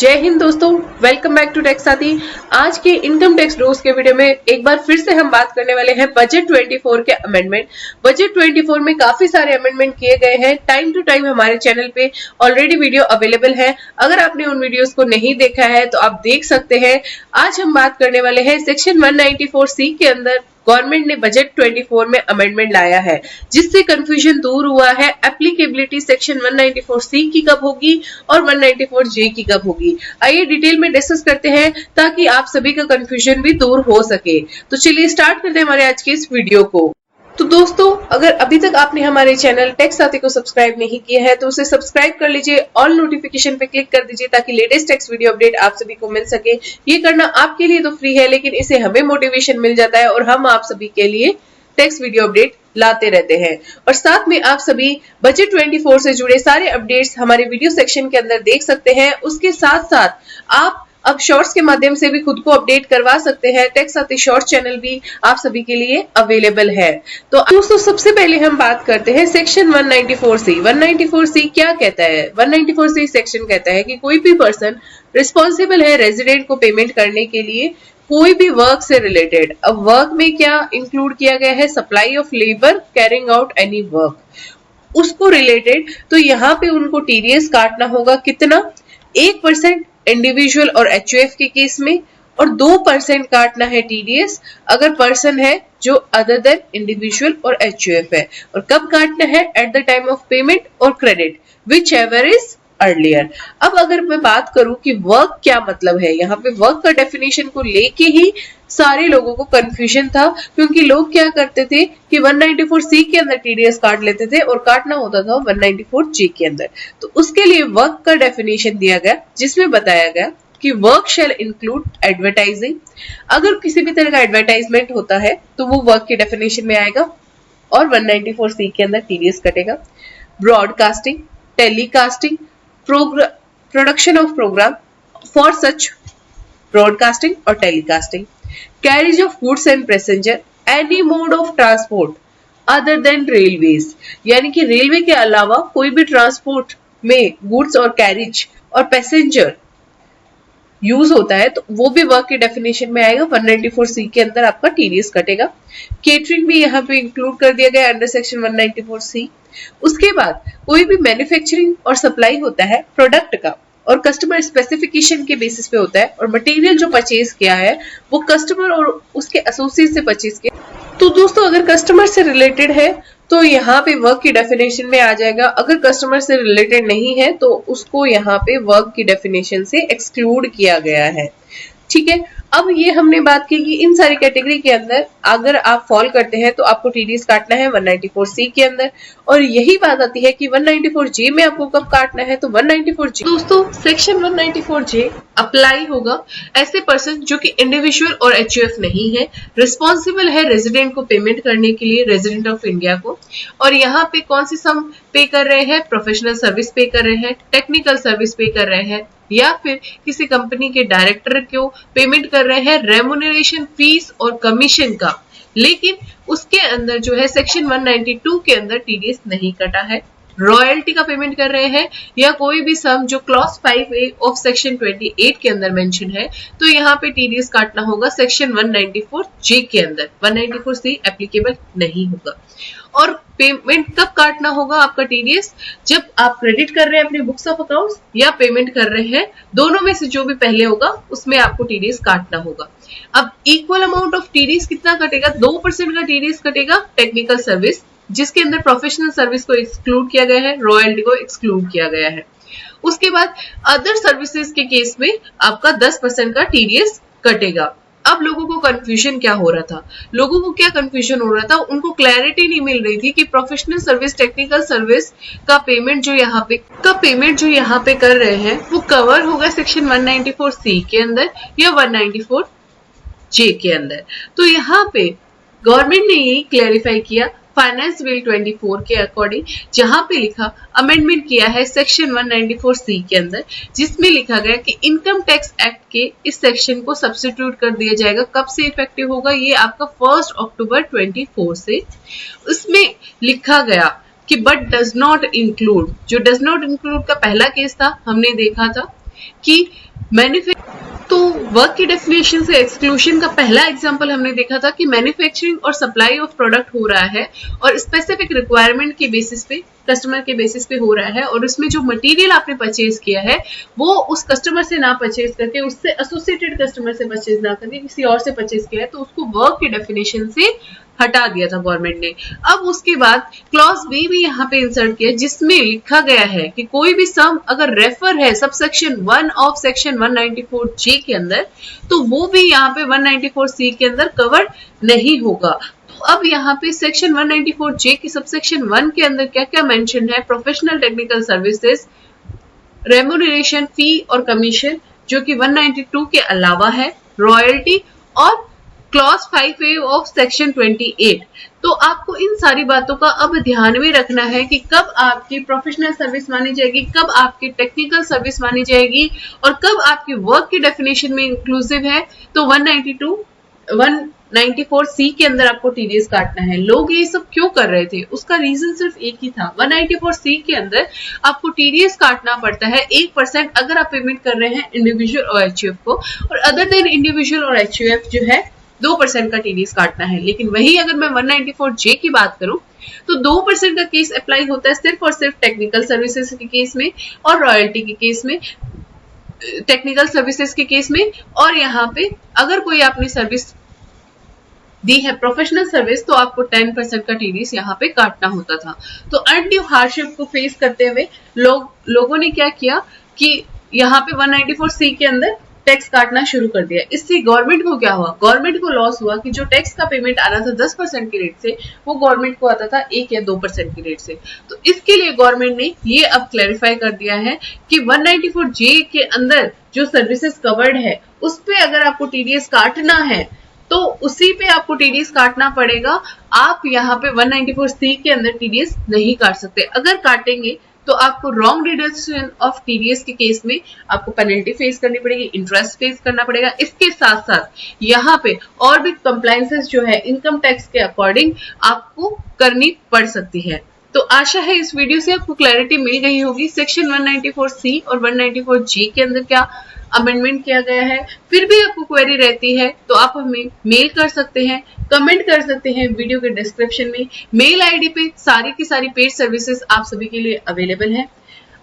जय हिंद दोस्तों, welcome back to tax साथी। आज के इनकम टैक्स रूल्स के वीडियो में एक बार फिर से हम बात करने वाले हैं बजट 24 के अमेंडमेंट। बजट 24 में काफी सारे अमेंडमेंट किए गए हैं। टाइम टू टाइम हमारे चैनल पे ऑलरेडी वीडियो अवेलेबल है। अगर आपने उन वीडियोस को नहीं देखा है तो आप देख सकते हैं। आज हम बात करने वाले हैं सेक्शन 194C के अंदर गवर्नमेंट ने बजट 24 में अमेंडमेंट लाया है, जिससे कंफ्यूजन दूर हुआ है। एप्लीकेबिलिटी सेक्शन 194C की कब होगी और 194J की कब होगी, आइए डिटेल में डिस्कस करते हैं ताकि आप सभी का कंफ्यूजन भी दूर हो सके। तो चलिए स्टार्ट करते हैं हमारे आज के इस वीडियो को। तो दोस्तों, अगर अभी तक आपने हमारे चैनल टैक्स साथी को सब्सक्राइब नहीं किया है तो उसे सब्सक्राइब कर लीजिए, ऑल नोटिफिकेशन पे क्लिक कर दीजिए ताकि लेटेस्ट टैक्स वीडियो अपडेट आप सभी को मिल सके। ये करना आपके लिए तो फ्री है, लेकिन इससे हमें मोटिवेशन मिल जाता है और हम आप सभी के लिए टैक्स वीडियो अपडेट लाते रहते हैं। और साथ में आप सभी बजट 24 से जुड़े सारे अपडेट्स हमारे वीडियो सेक्शन के अंदर देख सकते हैं। उसके साथ साथ आप अब शॉर्ट्स के माध्यम से भी खुद को अपडेट करवा सकते हैं। टैक्स साथी शॉर्ट चैनल भी आप सभी के लिए अवेलेबल है। तो दोस्तों, सबसे पहले हम बात करते हैं सेक्शन 194C। 194C क्या कहता है? 194C सेक्शन कहता है कि कोई भी पर्सन रिस्पॉन्सिबल है रेजिडेंट को पेमेंट करने के लिए कोई भी वर्क से रिलेटेड। अब वर्क में क्या इंक्लूड किया गया है? Supply of labour, carrying out any work, उसको रिलेटेड। तो यहाँ पे उनको टीडीएस काटना होगा। कितना? 1% इंडिविजुअल और एचयूएफ के केस में, और 2% काटना है टीडीएस अगर पर्सन है जो अदर देन इंडिविजुअल और एचयूएफ है। और कब काटना है? At the time of payment or credit, whichever is earlier. अब अगर मैं बात करूं कि वर्क क्या मतलब है, यहाँ पे वर्क का डेफिनेशन को लेके ही सारे लोगों को कंफ्यूजन था, क्योंकि लोग क्या करते थे कि 194C के अंदर टीडीएस काट लेते थे और काटना होता था 194J के अंदर। तो उसके लिए वर्क का डेफिनेशन दिया गया, जिसमें बताया गया कि वर्क शैल इंक्लूड एडवर्टाइजिंग। अगर किसी भी तरह का एडवर्टाइजमेंट होता है तो वो वर्क के डेफिनेशन में आएगा और 194C के अंदर टीडीएस कटेगा। Broadcasting, telecasting, production of programme for such broadcasting और telecasting, carriage of goods and passenger, any mode of transport other than railways, यानी कि रेलवे के अलावा कोई भी ट्रांसपोर्ट में गुड्स और कैरिज और पैसेंजर यूज होता है तो वो भी वर्क के डेफिनेशन में आएगा। 194C के अंदर आपका टीडीएस कटेगा। केटरिंग भी यहाँ पे इंक्लूड कर दिया गया अंडर सेक्शन 194C। उसके बाद कोई भी मैन्युफैक्चरिंग और सप्लाई होता है प्रोडक्ट का और कस्टमर स्पेसिफिकेशन के बेसिस पे होता है, और मटेरियल जो परचेज किया है वो कस्टमर और उसके एसोसिएट से परचेज किया। तो दोस्तों, अगर कस्टमर से रिलेटेड है तो यहाँ पे वर्क की डेफिनेशन में आ जाएगा। अगर कस्टमर से रिलेटेड नहीं है तो उसको यहाँ पे वर्क की डेफिनेशन से एक्सक्लूड किया गया है। ठीक है, अब ये हमने बात की कि इन सारी कैटेगरी के अंदर अगर आप फॉल करते हैं तो आपको टीडीएस काटना है 194C के अंदर। और यही बात आती है कि 194J में आपको कब काटना है, तो 194J दोस्तों सेक्शन 194J अप्लाई होगा ऐसे पर्सन जो कि इंडिविजुअल और एचयूएफ नहीं है, रिस्पॉन्सिबल है रेजिडेंट को पेमेंट करने के लिए, रेजिडेंट ऑफ इंडिया को। और यहाँ पे कौन सी सम पे कर रहे हैं? प्रोफेशनल सर्विस पे कर रहे हैं, टेक्निकल सर्विस पे कर रहे हैं, या फिर किसी कंपनी के डायरेक्टर को पेमेंट कर रहे हैं रेम्युनरेशन, फीस और कमीशन का। लेकिन उसके अंदर जो है सेक्शन 192 के अंदर टीडीएस नहीं कटा है। रॉयल्टी का पेमेंट कर रहे हैं या कोई भी सम जो क्लॉज 5A ऑफ सेक्शन 28 के अंदर मेंशन है, तो यहाँ पे टीडीएस काटना होगा सेक्शन 194J के अंदर। 194C एप्लीकेबल नहीं होगा। और पेमेंट कब काटना होगा आपका टीडीएस? जब आप क्रेडिट कर रहे हैं अपने बुक्स ऑफ अकाउंट्स या पेमेंट कर रहे हैं, दोनों में से जो भी पहले होगा उसमें आपको टीडीएस काटना होगा। अब इक्वल अमाउंट ऑफ टीडीएस कितना कटेगा? 2% का टीडीएस कटेगा टेक्निकल सर्विस, जिसके अंदर प्रोफेशनल सर्विस को एक्सक्लूड किया गया है, रॉयल्टी को एक्सक्लूड किया गया है। उसके बाद अदर सर्विसेज के केस में आपका 10% का टीडीएस कटेगा। अब लोगों को कंफ्यूजन क्या हो रहा था? लोगों को क्या कंफ्यूजन हो रहा था? उनको क्लैरिटी नहीं मिल रही थी कि प्रोफेशनल सर्विस, टेक्निकल सर्विस का पेमेंट जो यहाँ पे कर रहे हैं वो कवर होगा सेक्शन 194C के अंदर या 194J के अंदर। तो यहाँ पे गवर्नमेंट ने यही क्लैरिफाई किया फाइनेंस बिल 24 के अकॉर्डिंग, जहां पे लिखा अमेंडमेंट किया है सेक्शन 194C के अंदर, जिसमें लिखा गया कि इनकम टैक्स एक्ट के इस सेक्शन को सब्स्टिट्यूट कर दिया जाएगा। कब से इफेक्टिव होगा? ये आपका 1 अक्टूबर 24 से। उसमें लिखा गया कि बट डज नॉट इंक्लूड, जो डज नॉट इंक्लूड का पहला केस था हमने देखा था कि तो वर्क की डेफिनेशन से एक्सक्लूशन का पहला एग्जांपल हमने देखा था कि मैन्युफैक्चरिंग और सप्लाई ऑफ प्रोडक्ट हो रहा है और स्पेसिफिक रिक्वायरमेंट के बेसिस पे, कस्टमर के बेसिस पे हो रहा है, और उसमें जो मटेरियल आपने परचेज किया है वो उस कस्टमर से ना परचेज करके, उससे एसोसिएटेड कस्टमर से परचेज ना करके किसी और से परचेज किया है, तो उसको वर्क की डेफिनेशन से हटा दिया था गवर्नमेंट ने। अब उसके बाद क्लॉज बी भी यहाँ पे इंसर्ट किया जिसमें लिखा गया है कि कोई भी सम अगर रेफर है सबसेक्शन 1 ऑफ सेक्शन 194J के अंदर, तो वो भी यहाँ पे 194C के अंदर कवर नहीं होगा। तो अब यहाँ पे सेक्शन 194J की सबसेक्शन 1 के अंदर क्या क्या मेंशन है? प्रोफेशनल टेक्निकल सर्विसेज, रेम्यूनरेशन, फी और कमीशन, जो कि 192 के अलावा है, रॉयल्टी और क्लॉज 5A ऑफ सेक्शन 28। तो आपको इन सारी बातों का अब ध्यान में रखना है कि कब आपकी प्रोफेशनल सर्विस मानी जाएगी, कब आपकी टेक्निकल सर्विस मानी जाएगी और कब आपकी वर्क की डेफिनेशन में इंक्लूसिव है। तो 194C के अंदर आपको टीडीएस काटना है। लोग ये सब क्यों कर रहे थे? उसका रीजन सिर्फ एक ही था। 194C के अंदर आपको टीडीएस काटना पड़ता है 1% अगर आप पेमेंट कर रहे हैं इंडिविजुअल और एचयूएफ को, और अदर देन इंडिविजुअल और एचयूएफ जो है 2% का टीडीएस काटना है। लेकिन वही अगर मैं 194J की बात करूं तो 2% का केस अप्लाई होता है सिर्फ और सिर्फ टेक्निकल सर्विसेज के केस में और रॉयल्टी के केस में, टेक्निकल सर्विसेज के केस में। और यहाँ पे अगर कोई आपने सर्विस दी है प्रोफेशनल सर्विस तो आपको 10% का टीडीएस यहाँ पे काटना होता था। तो अनड्यू हार्डशिप को फेस करते हुए लोगों ने क्या किया कि यहाँ पे 194C के अंदर टैक्स काटना शुरू कर दिया। इससे गवर्नमेंट को क्या हुआ? गवर्नमेंट को लॉस हुआ कि जो टैक्स का पेमेंट आना था 10% के रेट से, वो गवर्नमेंट को आता था 1 या 2% के रेट से। तो इसके लिए गवर्नमेंट ने ये अब क्लैरिफाई कर दिया है कि 194J के अंदर जो सर्विसेज कवर्ड है उस पे अगर आपको टीडीएस काटना है तो उसी पे आपको टीडीएस काटना पड़ेगा। आप यहाँ पे 194C के अंदर टीडीएस नहीं काट सकते। अगर काटेंगे तो आपको रॉन्ग डिडक्शन ऑफ टीडीएस के केस में आपको पेनल्टी फेस करनी पड़ेगी, इंटरेस्ट फेस करना पड़ेगा। इसके साथ साथ यहाँ पे और भी कंप्लायंसेस जो है इनकम टैक्स के अकॉर्डिंग आपको करनी पड़ सकती है। तो आशा है इस वीडियो से आपको क्लैरिटी मिल गई होगी सेक्शन 194C और 194G के अंदर क्या अमेंडमेंट किया गया है। फिर भी आपको क्वेरी रहती है तो आप हमें मेल कर सकते हैं, कमेंट कर सकते हैं। वीडियो के डिस्क्रिप्शन में मेल आईडी पे सारी की सारी पेड सर्विसेज आप सभी के लिए अवेलेबल है।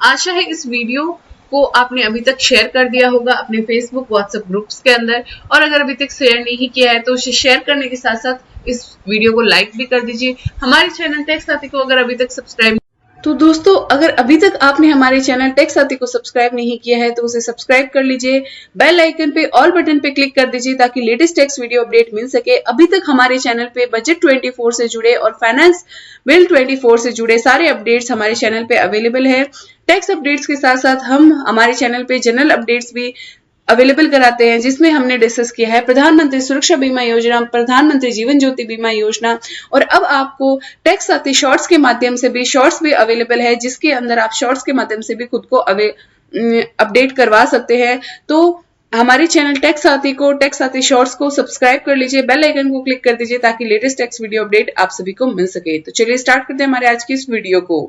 आशा है इस वीडियो को आपने अभी तक शेयर कर दिया होगा अपने फेसबुक व्हाट्सएप ग्रुप्स के अंदर, और अगर अभी तक शेयर नहीं किया है तो उसे शेयर करने के साथ साथ इस वीडियो को लाइक भी कर दीजिए। हमारे चैनल टेक साथी को अगर अभी तक सब्सक्राइब तो दोस्तों अगर अभी तक आपने हमारे चैनल टेक साथी को सब्सक्राइब नहीं किया है तो उसे सब्सक्राइब कर लीजिए, बेल आइकन पे ऑल बटन पे क्लिक कर दीजिए ताकि लेटेस्ट टैक्स वीडियो अपडेट मिल सके। अभी तक हमारे चैनल पे बजट 24 से जुड़े और फाइनेंस बिल 24 से जुड़े सारे अपडेट्स हमारे चैनल पे अवेलेबल है। टैक्स अपडेट्स के साथ साथ हम हमारे चैनल पे जनरल अपडेट्स भी अवेलेबल कराते हैं, जिसमें हमने डिस्कस किया है प्रधानमंत्री सुरक्षा बीमा योजना, प्रधानमंत्री जीवन ज्योति बीमा योजना, और अब आपको टैक्स साथी शॉर्ट्स के माध्यम से भी शॉर्ट्स भी अवेलेबल है, जिसके अंदर आप शॉर्ट्स के माध्यम से भी खुद को अपडेट करवा सकते हैं। तो हमारे चैनल टैक्स साथी शॉर्ट्स को सब्सक्राइब कर लीजिए, बेल आइकन को क्लिक कर दीजिए ताकि लेटेस्ट टैक्स वीडियो अपडेट आप सभी को मिल सके। तो चलिए स्टार्ट करते हैं हमारे आज की इस वीडियो को।